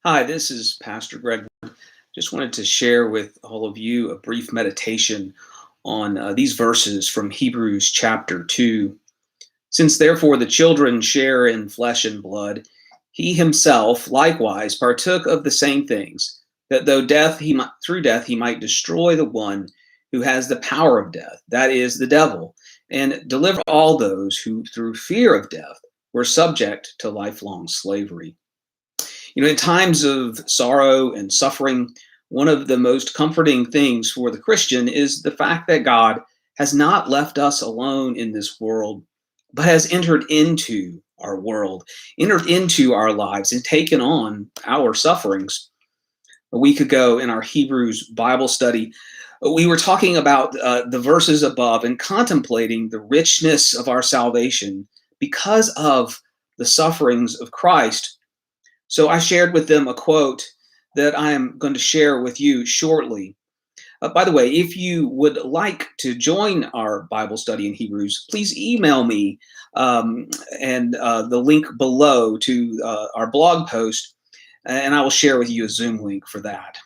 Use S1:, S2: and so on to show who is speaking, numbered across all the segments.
S1: Hi, this is Pastor Greg. Just wanted to share with all of you a brief meditation on these verses from Hebrews chapter 2. Since therefore the children share in flesh and blood, he himself likewise partook of the same things, that though through death he might destroy the one who has the power of death, that is, the devil, and deliver all those who through fear of death were subject to lifelong slavery. In times of sorrow and suffering, one of the most comforting things for the Christian is the fact that God has not left us alone in this world, but has entered into our world, entered into our lives, and taken on our sufferings. A week ago in our Hebrews Bible study, we were talking about the verses above and contemplating the richness of our salvation because of the sufferings of Christ. So I shared with them a quote that I am going to share with you shortly. By the way, if you would like to join our Bible study in Hebrews, please email me and the link below to our blog post, and I will share with you a Zoom link for that.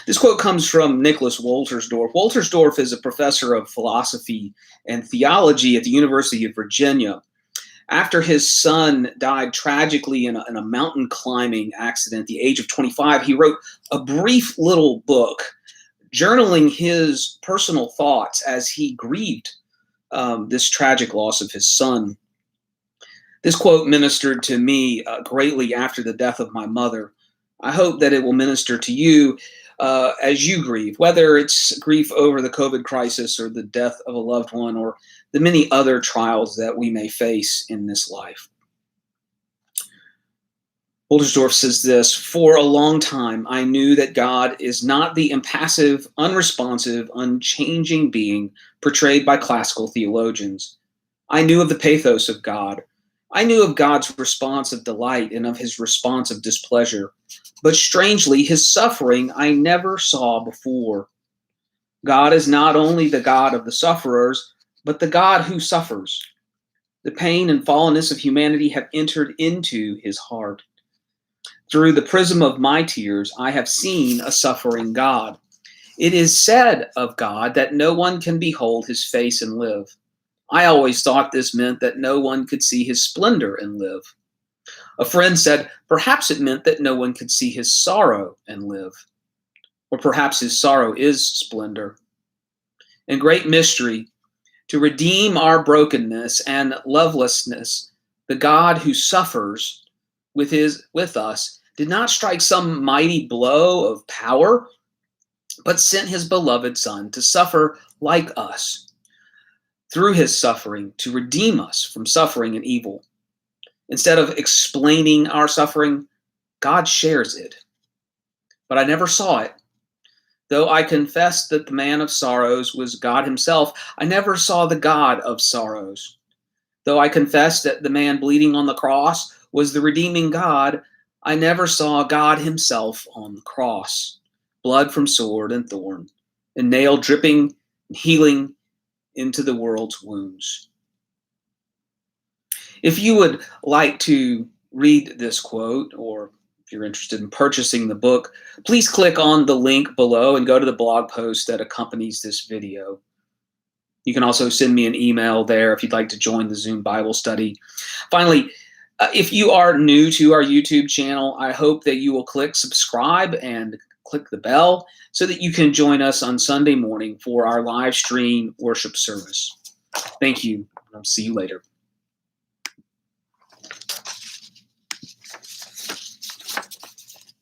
S1: This quote comes from Nicholas Wolterstorff. Wolterstorff is a professor of philosophy and theology at the University of Virginia. After his son died tragically in a mountain climbing accident at the age of 25, he wrote a brief little book journaling his personal thoughts as he grieved this tragic loss of his son. This quote ministered to me greatly after the death of my mother. I hope that it will minister to you as you grieve, whether it's grief over the COVID crisis or the death of a loved one or the many other trials that we may face in this life. Wolterstorff says this: "For a long time, I knew that God is not the impassive, unresponsive, unchanging being portrayed by classical theologians. I knew of the pathos of God. I knew of God's response of delight and of his response of displeasure. But strangely, his suffering I never saw before. God is not only the God of the sufferers, but the God who suffers. The pain and fallenness of humanity have entered into his heart. Through the prism of my tears, I have seen a suffering God. It is said of God that no one can behold his face and live. I always thought this meant that no one could see his splendor and live. A friend said, perhaps it meant that no one could see his sorrow and live. Or perhaps his sorrow is splendor. In great mystery, to redeem our brokenness and lovelessness, the God who suffers with us did not strike some mighty blow of power, but sent his beloved Son to suffer like us, through his suffering to redeem us from suffering and evil. Instead of explaining our suffering, God shares it. But I never saw it. Though I confessed that the man of sorrows was God himself, I never saw the God of sorrows. Though I confessed that the man bleeding on the cross was the redeeming God, I never saw God himself on the cross, blood from sword and thorn, and nail dripping and healing into the world's wounds." If you would like to read this quote, or if you're interested in purchasing the book, please click on the link below and go to the blog post that accompanies this video. You can also send me an email there if you'd like to join the Zoom Bible study. Finally, if you are new to our YouTube channel, I hope that you will click subscribe and click the bell so that you can join us on Sunday morning for our live stream worship service. Thank you. I'll see you later.